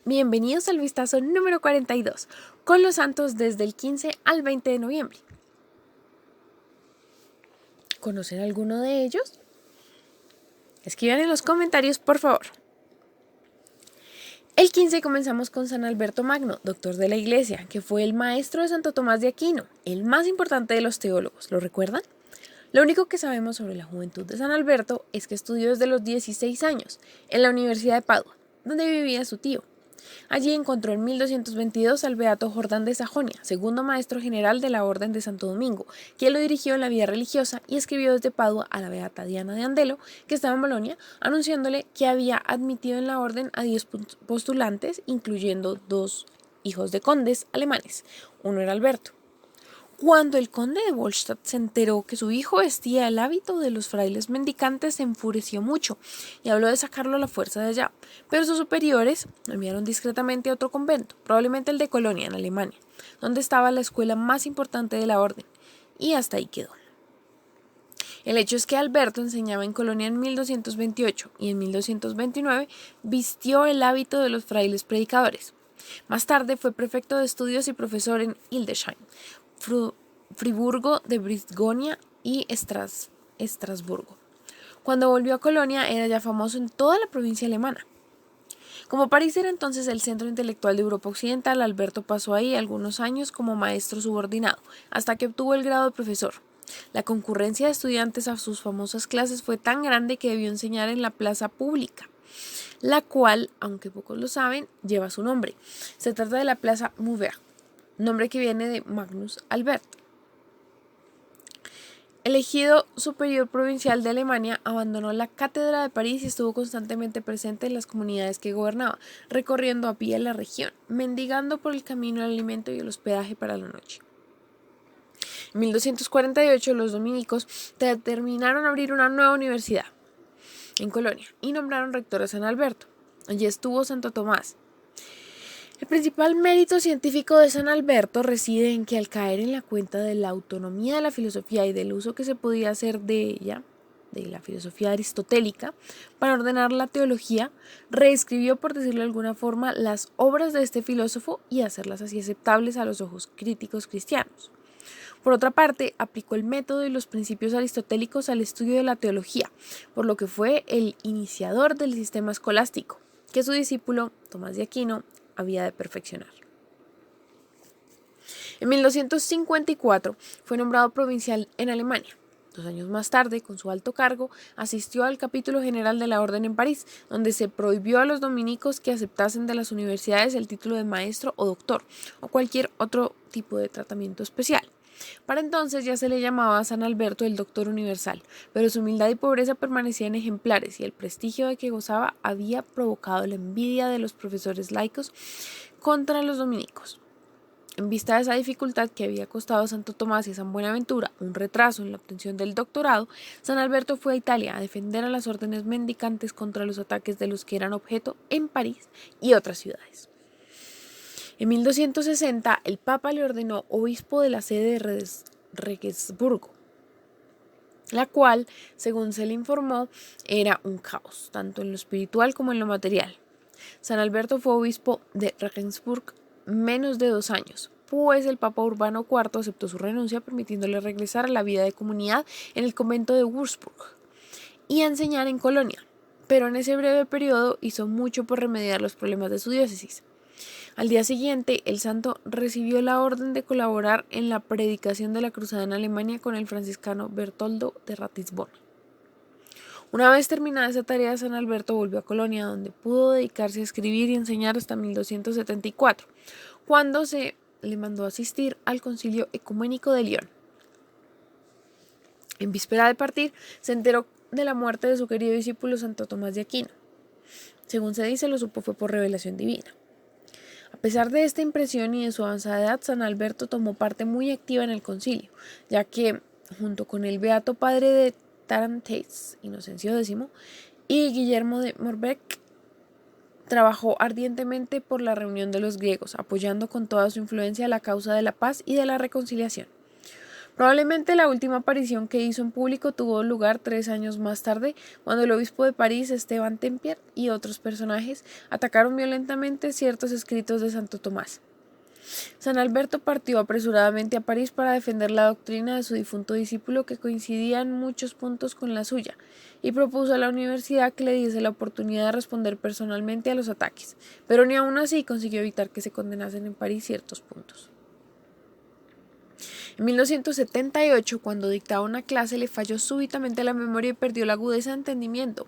Bienvenidos al vistazo número 42, con los santos desde el 15 al 20 de noviembre. ¿Conocen alguno de ellos? Escriban en los comentarios, por favor. El 15 comenzamos con San Alberto Magno, doctor de la Iglesia, que fue el maestro de Santo Tomás de Aquino, el más importante de los teólogos. ¿Lo recuerdan? Lo único que sabemos sobre la juventud de San Alberto es que estudió desde los 16 años en la Universidad de Padua, donde vivía su tío. Allí encontró en 1222 al beato Jordán de Sajonia, segundo maestro general de la Orden de Santo Domingo, quien lo dirigió en la vida religiosa y escribió desde Padua a la beata Diana de Andelo, que estaba en Bolonia, anunciándole que había admitido en la orden a 10 postulantes, incluyendo 2 hijos de condes alemanes. Uno era Alberto. Cuando el conde de Wolstadt se enteró que su hijo vestía el hábito de los frailes mendicantes, se enfureció mucho y habló de sacarlo a la fuerza de allá, pero sus superiores lo enviaron discretamente a otro convento, probablemente el de Colonia, en Alemania, donde estaba la escuela más importante de la orden, y hasta ahí quedó. El hecho es que Alberto enseñaba en Colonia en 1228 y en 1229 vistió el hábito de los frailes predicadores. Más tarde fue prefecto de estudios y profesor en Hildesheim, Friburgo de Brisgonia y Estrasburgo. Cuando volvió a Colonia era ya famoso en toda la provincia alemana. Como París era entonces el centro intelectual de Europa Occidental, Alberto pasó ahí algunos años como maestro subordinado, hasta que obtuvo el grado de profesor. La concurrencia de estudiantes a sus famosas clases fue tan grande que debió enseñar en la plaza pública, la cual, aunque pocos lo saben, lleva su nombre. Se trata de la Plaza Maubert, nombre que viene de Magnus Albert. Elegido superior provincial de Alemania, abandonó la cátedra de París y estuvo constantemente presente en las comunidades que gobernaba, recorriendo a pie la región, mendigando por el camino el alimento y el hospedaje para la noche. En 1248 los dominicos determinaron abrir una nueva universidad en Colonia y nombraron rector a San Alberto. Allí estuvo Santo Tomás. El principal mérito científico de San Alberto reside en que, al caer en la cuenta de la autonomía de la filosofía y del uso que se podía hacer de ella, de la filosofía aristotélica, para ordenar la teología, reescribió, por decirlo de alguna forma, las obras de este filósofo y hacerlas así aceptables a los ojos críticos cristianos. Por otra parte, aplicó el método y los principios aristotélicos al estudio de la teología, por lo que fue el iniciador del sistema escolástico, que su discípulo, Tomás de Aquino, había de perfeccionar. En 1254 fue nombrado provincial en Alemania. 2 años más tarde, con su alto cargo, asistió al capítulo general de la orden en París, donde se prohibió a los dominicos que aceptasen de las universidades el título de maestro o doctor, o cualquier otro tipo de tratamiento especial. Para entonces ya se le llamaba a San Alberto el Doctor Universal, pero su humildad y pobreza permanecían ejemplares y el prestigio de que gozaba había provocado la envidia de los profesores laicos contra los dominicos. En vista de esa dificultad que había costado a Santo Tomás y a San Buenaventura un retraso en la obtención del doctorado, San Alberto fue a Italia a defender a las órdenes mendicantes contra los ataques de los que eran objeto en París y otras ciudades. En 1260, el Papa le ordenó obispo de la sede de Regensburgo, la cual, según se le informó, era un caos, tanto en lo espiritual como en lo material. San Alberto fue obispo de Regensburg menos de 2 años, pues el Papa Urbano IV aceptó su renuncia, permitiéndole regresar a la vida de comunidad en el convento de Würzburg y a enseñar en Colonia, pero en ese breve periodo hizo mucho por remediar los problemas de su diócesis. Al día siguiente, el santo recibió la orden de colaborar en la predicación de la cruzada en Alemania con el franciscano Bertoldo de Ratisbona. Una vez terminada esa tarea, San Alberto volvió a Colonia, donde pudo dedicarse a escribir y enseñar hasta 1274, cuando se le mandó asistir al Concilio Ecuménico de León. En víspera de partir, se enteró de la muerte de su querido discípulo Santo Tomás de Aquino. Según se dice, lo supo fue por revelación divina. A pesar de esta impresión y de su avanzada edad, San Alberto tomó parte muy activa en el concilio, ya que, junto con el beato padre de Tarentaise, Inocencio X, y Guillermo de Morbecque, trabajó ardientemente por la reunión de los griegos, apoyando con toda su influencia la causa de la paz y de la reconciliación. Probablemente la última aparición que hizo en público tuvo lugar 3 años más tarde, cuando el obispo de París, Esteban Tempier, y otros personajes atacaron violentamente ciertos escritos de Santo Tomás. San Alberto partió apresuradamente a París para defender la doctrina de su difunto discípulo, que coincidía en muchos puntos con la suya, y propuso a la universidad que le diese la oportunidad de responder personalmente a los ataques, pero ni aun así consiguió evitar que se condenasen en París ciertos puntos. En 1278, cuando dictaba una clase, le falló súbitamente la memoria y perdió la agudeza de entendimiento.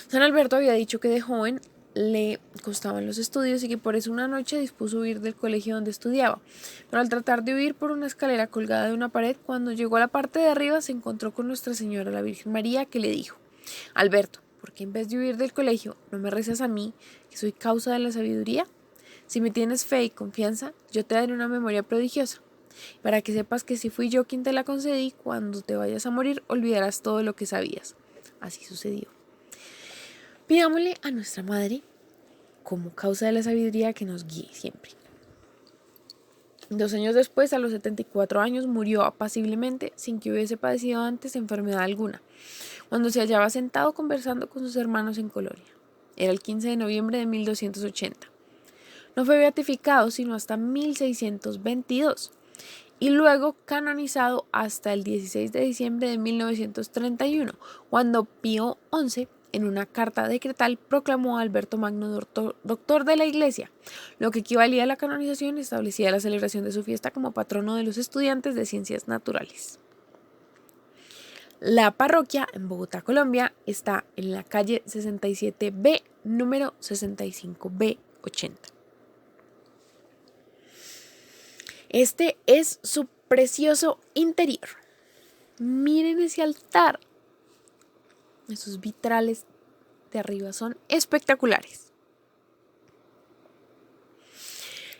San Alberto había dicho que de joven le costaban los estudios y que por eso una noche dispuso huir del colegio donde estudiaba. Pero al tratar de huir por una escalera colgada de una pared, cuando llegó a la parte de arriba se encontró con Nuestra Señora la Virgen María, que le dijo: Alberto, ¿por qué en vez de huir del colegio no me rezas a mí, que soy causa de la sabiduría? Si me tienes fe y confianza, yo te daré una memoria prodigiosa, para que sepas que si fui yo quien te la concedí, cuando te vayas a morir olvidarás todo lo que sabías. Así sucedió. Pidámosle a nuestra Madre, como causa de la sabiduría, que nos guíe siempre. 2 años después, a los 74 años, murió apaciblemente, sin que hubiese padecido antes enfermedad alguna, cuando se hallaba sentado conversando con sus hermanos en Colonia. Era el 15 de noviembre de 1280. No fue beatificado sino hasta 1622 y luego canonizado hasta el 16 de diciembre de 1931, cuando Pío XI, en una carta decretal, proclamó a Alberto Magno doctor de la Iglesia, lo que equivalía a la canonización y establecía la celebración de su fiesta como patrono de los estudiantes de ciencias naturales. La parroquia en Bogotá, Colombia, está en la calle 67B, número 65B80. Este es su precioso interior. Miren ese altar. Esos vitrales de arriba son espectaculares.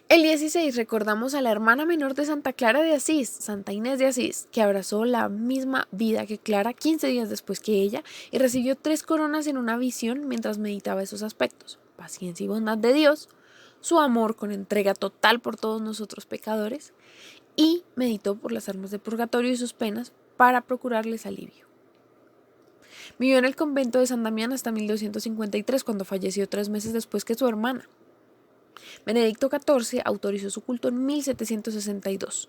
El 16 recordamos a la hermana menor de Santa Clara de Asís, Santa Inés de Asís, que abrazó la misma vida que Clara 15 días después que ella y recibió 3 coronas en una visión mientras meditaba esos aspectos: paciencia y bondad de Dios, su amor con entrega total por todos nosotros pecadores, y meditó por las almas de purgatorio y sus penas para procurarles alivio. Vivió en el convento de San Damián hasta 1253, cuando falleció 3 meses después que su hermana. Benedicto XIV autorizó su culto en 1762.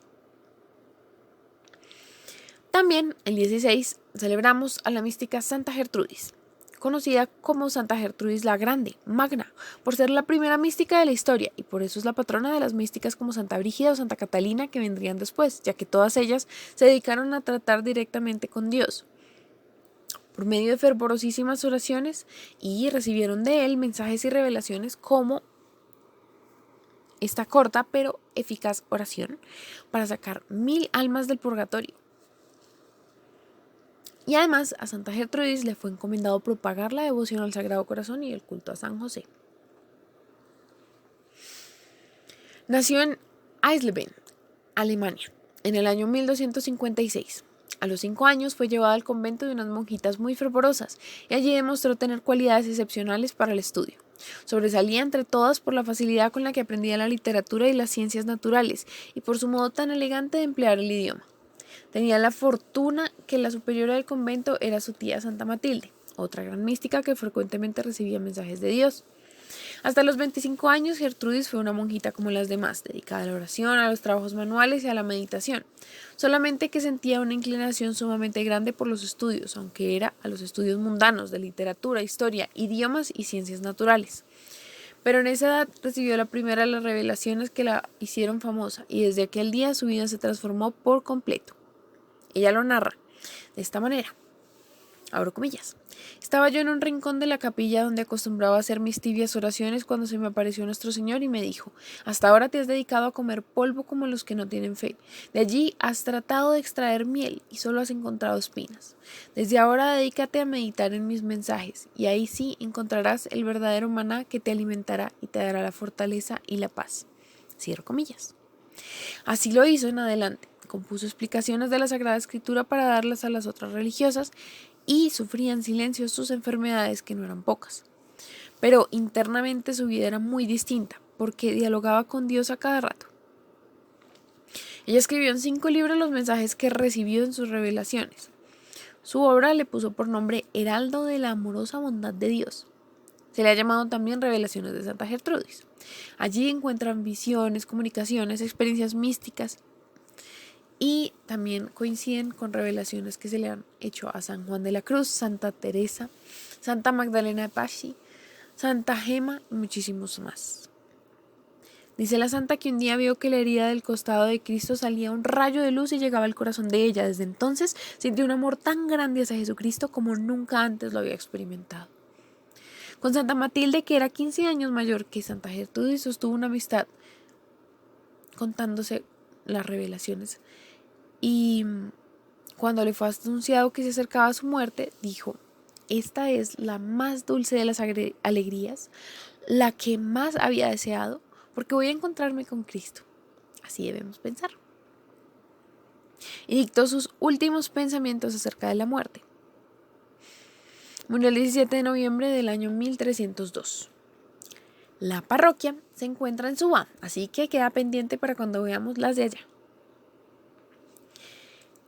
También el 16 celebramos a la mística Santa Gertrudis, conocida como Santa Gertrudis la Grande, Magna, por ser la primera mística de la historia, y por eso es la patrona de las místicas como Santa Brígida o Santa Catalina, que vendrían después, ya que todas ellas se dedicaron a tratar directamente con Dios por medio de fervorosísimas oraciones, y recibieron de él mensajes y revelaciones como esta corta pero eficaz oración para sacar 1000 almas del purgatorio. Y además a Santa Gertrudis le fue encomendado propagar la devoción al Sagrado Corazón y el culto a San José. Nació en Eisleben, Alemania, en el año 1256. A los 5 años fue llevado al convento de unas monjitas muy fervorosas y allí demostró tener cualidades excepcionales para el estudio. Sobresalía entre todas por la facilidad con la que aprendía la literatura y las ciencias naturales y por su modo tan elegante de emplear el idioma. Tenía la fortuna que la superiora del convento era su tía Santa Matilde, otra gran mística que frecuentemente recibía mensajes de Dios. Hasta los 25 años, Gertrudis fue una monjita como las demás, dedicada a la oración, a los trabajos manuales y a la meditación, solamente que sentía una inclinación sumamente grande por los estudios, aunque era a los estudios mundanos de literatura, historia, idiomas y ciencias naturales. Pero en esa edad recibió la primera de las revelaciones que la hicieron famosa, y desde aquel día su vida se transformó por completo. Ella lo narra de esta manera. Abro comillas. Estaba yo en un rincón de la capilla donde acostumbraba a hacer mis tibias oraciones cuando se me apareció nuestro Señor y me dijo: hasta ahora te has dedicado a comer polvo como los que no tienen fe. De allí has tratado de extraer miel y solo has encontrado espinas. Desde ahora dedícate a meditar en mis mensajes y ahí sí encontrarás el verdadero maná que te alimentará y te dará la fortaleza y la paz. Cierro comillas. Así lo hizo en adelante. Compuso explicaciones de la Sagrada Escritura para darlas a las otras religiosas y sufría en silencio sus enfermedades, que no eran pocas. Pero internamente su vida era muy distinta, porque dialogaba con Dios a cada rato. Ella escribió en 5 libros los mensajes que recibió en sus revelaciones. Su obra le puso por nombre Heraldo de la amorosa bondad de Dios. Se le ha llamado también Revelaciones de Santa Gertrudis. Allí encuentran visiones, comunicaciones, experiencias místicas y también coinciden con revelaciones que se le han hecho a San Juan de la Cruz, Santa Teresa, Santa Magdalena de Pazzi, Santa Gema y muchísimos más. Dice la santa que un día vio que la herida del costado de Cristo salía un rayo de luz y llegaba al corazón de ella. Desde entonces sintió un amor tan grande hacia Jesucristo como nunca antes lo había experimentado. Con Santa Matilde, que era 15 años mayor que Santa Gertrudis, sostuvo una amistad contándose las revelaciones. Y cuando le fue anunciado que se acercaba su muerte, dijo: esta es la más dulce de las alegrías, la que más había deseado, porque voy a encontrarme con Cristo. Así debemos pensar. Y dictó sus últimos pensamientos acerca de la muerte. Murió el 17 de noviembre del año 1302. La parroquia se encuentra en Suba, así que queda pendiente para cuando veamos las de allá.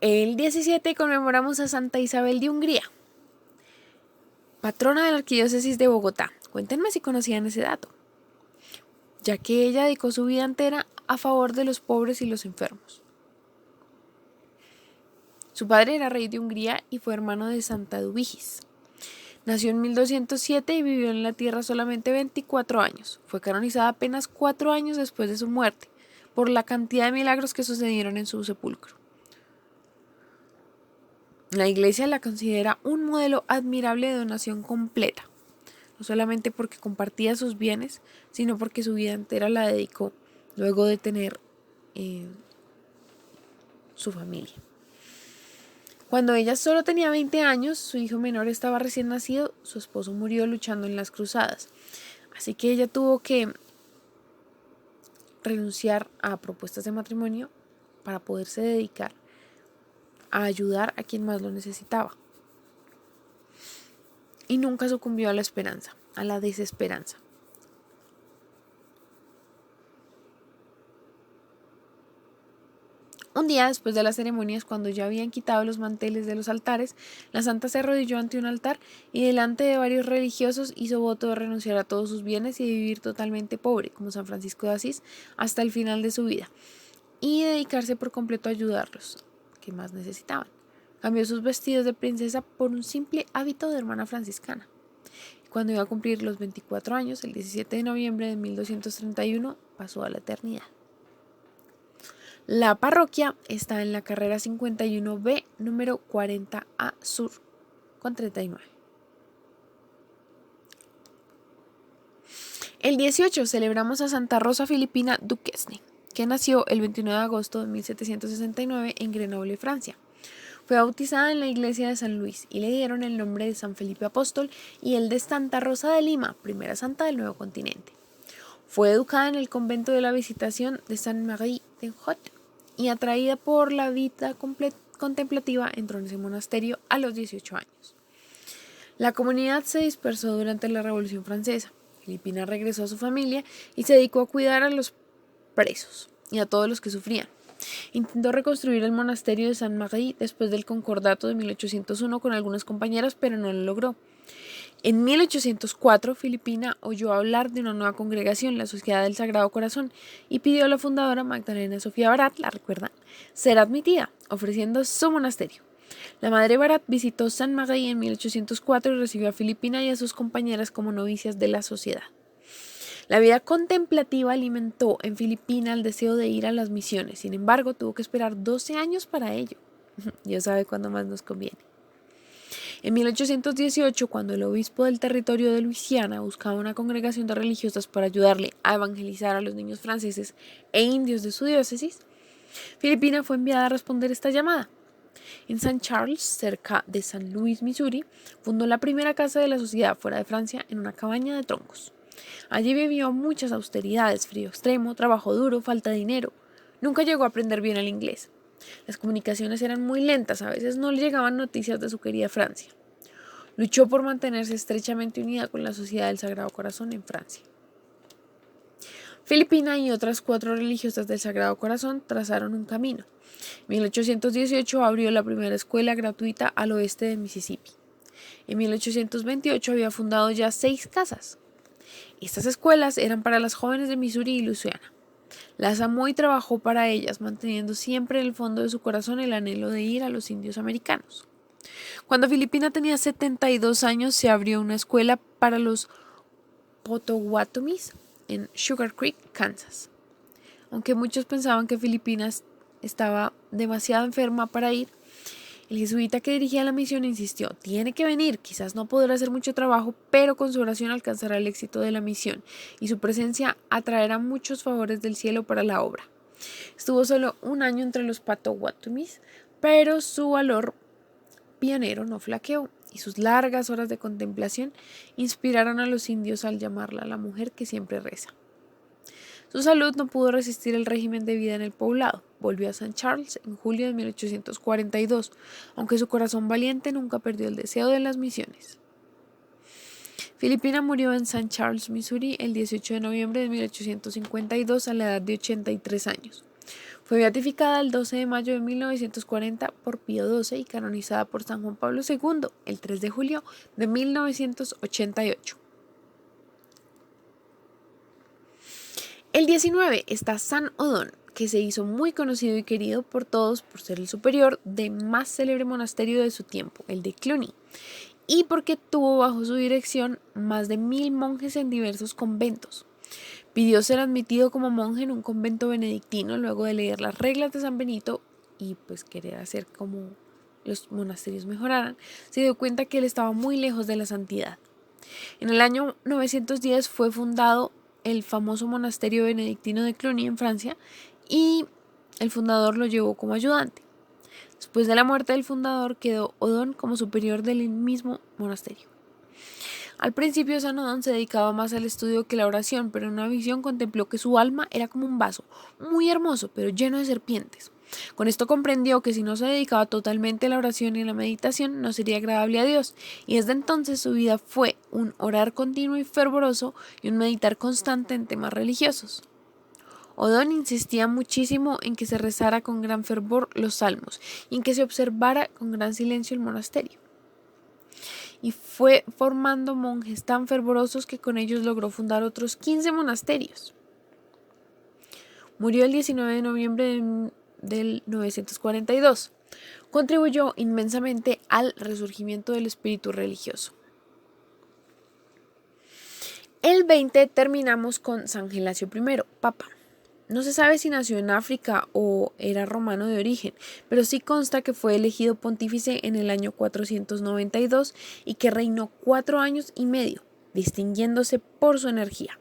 El 17 conmemoramos a Santa Isabel de Hungría, patrona de la Arquidiócesis de Bogotá. Cuéntenme si conocían ese dato, ya que ella dedicó su vida entera a favor de los pobres y los enfermos. Su padre era rey de Hungría y fue hermano de Santa Eduvigis. Nació en 1207 y vivió en la tierra solamente 24 años. Fue canonizada apenas 4 años después de su muerte, por la cantidad de milagros que sucedieron en su sepulcro. La Iglesia la considera un modelo admirable de donación completa, no solamente porque compartía sus bienes, sino porque su vida entera la dedicó luego de tener su familia. Cuando ella solo tenía 20 años, su hijo menor estaba recién nacido, su esposo murió luchando en las cruzadas. Así que ella tuvo que renunciar a propuestas de matrimonio para poderse dedicar a ayudar a quien más lo necesitaba. Y nunca sucumbió a la esperanza, a la desesperanza. Un día después de las ceremonias, cuando ya habían quitado los manteles de los altares, la santa se arrodilló ante un altar y delante de varios religiosos hizo voto de renunciar a todos sus bienes y de vivir totalmente pobre, como San Francisco de Asís, hasta el final de su vida, y dedicarse por completo a ayudarlos, que más necesitaban. Cambió sus vestidos de princesa por un simple hábito de hermana franciscana. Cuando iba a cumplir los 24 años, el 17 de noviembre de 1231, pasó a la eternidad. La parroquia está en la carrera 51B, número 40A Sur, con 39. El 18 celebramos a Santa Rosa Filipina Duquesne, que nació el 29 de agosto de 1769 en Grenoble, Francia. Fue bautizada en la iglesia de San Luis y le dieron el nombre de San Felipe Apóstol y el de Santa Rosa de Lima, primera santa del Nuevo Continente. Fue educada en el convento de la Visitación de Sainte-Marie de Haute y atraída por la vida contemplativa entró en ese monasterio a los 18 años. La comunidad se dispersó durante la Revolución Francesa. Filipina regresó a su familia y se dedicó a cuidar a los presos y a todos los que sufrían. Intentó reconstruir el monasterio de Sainte-Marie después del concordato de 1801 con algunas compañeras, pero no lo logró. En 1804, Filipina oyó hablar de una nueva congregación, la Sociedad del Sagrado Corazón, y pidió a la fundadora Magdalena Sofía Barat, ¿la recuerdan?, ser admitida, ofreciendo su monasterio. La madre Barat visitó Sainte-Marie en 1804 y recibió a Filipina y a sus compañeras como novicias de la sociedad. La vida contemplativa alimentó en Filipina el deseo de ir a las misiones. Sin embargo, tuvo que esperar 12 años para ello. Dios sabe cuándo más nos conviene. En 1818, cuando el obispo del territorio de Luisiana buscaba una congregación de religiosas para ayudarle a evangelizar a los niños franceses e indios de su diócesis, Filipina fue enviada a responder esta llamada. En St. Charles, cerca de San Luis, Missouri, fundó la primera casa de la sociedad fuera de Francia en una cabaña de troncos. Allí vivió muchas austeridades, frío extremo, trabajo duro, falta de dinero. Nunca llegó a aprender bien el inglés. Las comunicaciones eran muy lentas, a veces no le llegaban noticias de su querida Francia. Luchó por mantenerse estrechamente unida con la Sociedad del Sagrado Corazón en Francia. Filipina y otras 4 religiosas del Sagrado Corazón trazaron un camino. En 1818 abrió la primera escuela gratuita al oeste de Mississippi. En 1828 había fundado ya 6 casas. Estas escuelas eran para las jóvenes de Missouri y Luisiana. Las amó y trabajó para ellas, manteniendo siempre en el fondo de su corazón el anhelo de ir a los indios americanos. Cuando Filipina tenía 72 años, se abrió una escuela para los Potawatomis en Sugar Creek, Kansas. Aunque muchos pensaban que Filipinas estaba demasiado enferma para ir, el jesuita que dirigía la misión insistió: tiene que venir, quizás no podrá hacer mucho trabajo, pero con su oración alcanzará el éxito de la misión y su presencia atraerá muchos favores del cielo para la obra. Estuvo solo un año entre los Potawatomis, pero su valor pionero no flaqueó y sus largas horas de contemplación inspiraron a los indios al llamarla la mujer que siempre reza. Su salud no pudo resistir el régimen de vida en el poblado. Volvió a St. Charles en julio de 1842, aunque su corazón valiente nunca perdió el deseo de las misiones. Filipina murió en St. Charles, Missouri, el 18 de noviembre de 1852 a la edad de 83 años. Fue beatificada el 12 de mayo de 1940 por Pío XII y canonizada por San Juan Pablo II el 3 de julio de 1988. El 19 está San Odón, que se hizo muy conocido y querido por todos por ser el superior del más célebre monasterio de su tiempo, el de Cluny, y porque tuvo bajo su dirección más de 1000 monjes en diversos conventos. Pidió ser admitido como monje en un convento benedictino luego de leer las reglas de San Benito y pues querer hacer como los monasterios mejoraran. Se dio cuenta que él estaba muy lejos de la santidad. En el año 910 fue fundado el famoso monasterio benedictino de Cluny en Francia y el fundador lo llevó como ayudante. Después de la muerte del fundador quedó Odón como superior del mismo monasterio. Al principio San Odón se dedicaba más al estudio que a la oración, pero en una visión contempló que su alma era como un vaso, muy hermoso, pero lleno de serpientes. Con esto comprendió que si no se dedicaba totalmente a la oración y a la meditación, no sería agradable a Dios, y desde entonces su vida fue un orar continuo y fervoroso y un meditar constante en temas religiosos. Odón insistía muchísimo en que se rezara con gran fervor los salmos y en que se observara con gran silencio el monasterio. Y fue formando monjes tan fervorosos que con ellos logró fundar otros 15 monasterios. Murió el 19 de noviembre del 942. Contribuyó inmensamente al resurgimiento del espíritu religioso. El 20 terminamos con San Gelasio I, Papa. No se sabe si nació en África o era romano de origen, pero sí consta que fue elegido pontífice en el año 492 y que reinó 4 años y medio, distinguiéndose por su energía.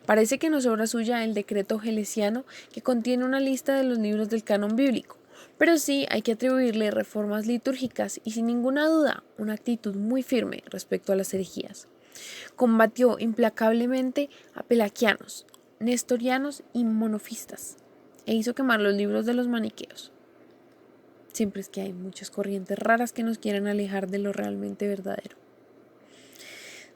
Parece que no es obra suya el decreto gelesiano, que contiene una lista de los libros del canon bíblico, pero sí hay que atribuirle reformas litúrgicas y sin ninguna duda una actitud muy firme respecto a las herejías. Combatió implacablemente a pelagianos, nestorianos y monofistas, e hizo quemar los libros de los maniqueos. Siempre es que hay muchas corrientes raras que nos quieren alejar de lo realmente verdadero.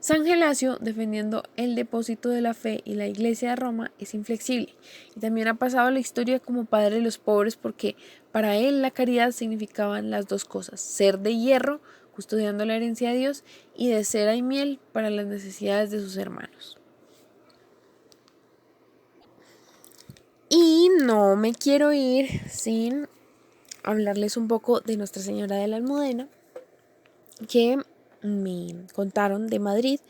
San Gelasio, defendiendo el depósito de la fe y la Iglesia de Roma, es inflexible y también ha pasado a la historia como padre de los pobres porque para él la caridad significaban las dos cosas: ser de hierro, custodiando la herencia de Dios, y de cera y miel para las necesidades de sus hermanos. Y no me quiero ir sin hablarles un poco de Nuestra Señora de la Almudena, que me contaron de Madrid,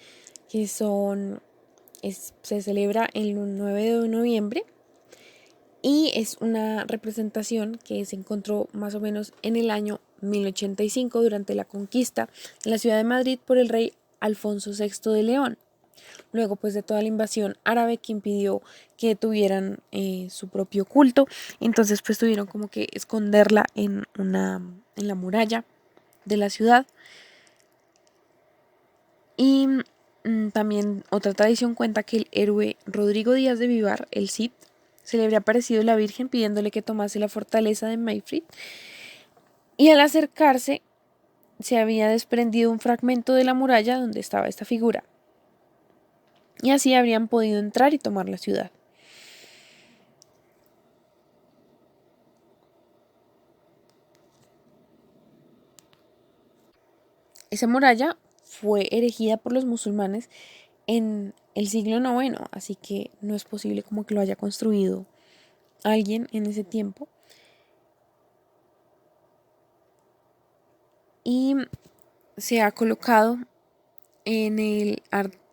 que se celebra el 9 de noviembre y es una representación que se encontró más o menos en el año 1085 durante la conquista de la ciudad de Madrid por el rey Alfonso VI de León. Luego pues de toda la invasión árabe que impidió que tuvieran su propio culto, entonces pues tuvieron como que esconderla en la muralla de la ciudad. Y también otra tradición cuenta que el héroe Rodrigo Díaz de Vivar, el Cid, se le habría aparecido la Virgen pidiéndole que tomase la fortaleza de Mayfrid, y al acercarse se había desprendido un fragmento de la muralla donde estaba esta figura, y así habrían podido entrar y tomar la ciudad. Esa muralla fue erigida por los musulmanes en el siglo IX, así que no es posible como que lo haya construido alguien en ese tiempo. Y se ha colocado en el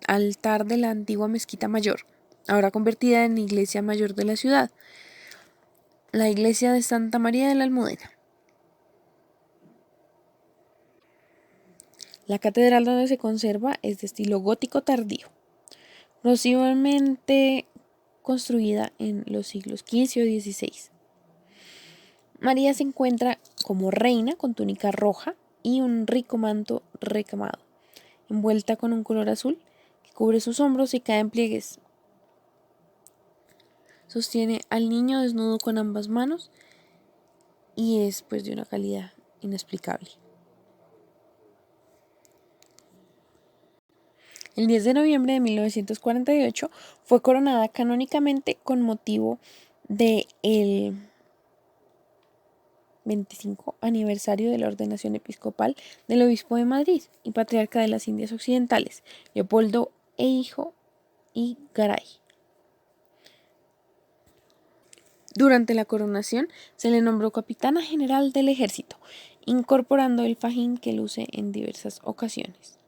altar de la antigua mezquita mayor, ahora convertida en iglesia mayor de la ciudad, la iglesia de Santa María de la Almudena. La catedral donde se conserva es de estilo gótico tardío, posiblemente construida en los siglos XV o XVI. María se encuentra como reina con túnica roja y un rico manto recamado, envuelta con un color azul que cubre sus hombros y cae en pliegues. Sostiene al niño desnudo con ambas manos y es pues de una calidad inexplicable. El 10 de noviembre de 1948 fue coronada canónicamente con motivo del 25 aniversario de la ordenación episcopal del obispo de Madrid y patriarca de las Indias Occidentales, Leopoldo e hijo y Garay. Durante la coronación se le nombró capitana general del ejército, incorporando el fajín que luce en diversas ocasiones.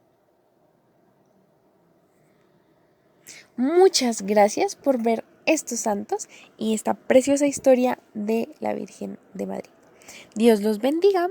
Muchas gracias por ver estos santos y esta preciosa historia de la Virgen de Madrid. Dios los bendiga.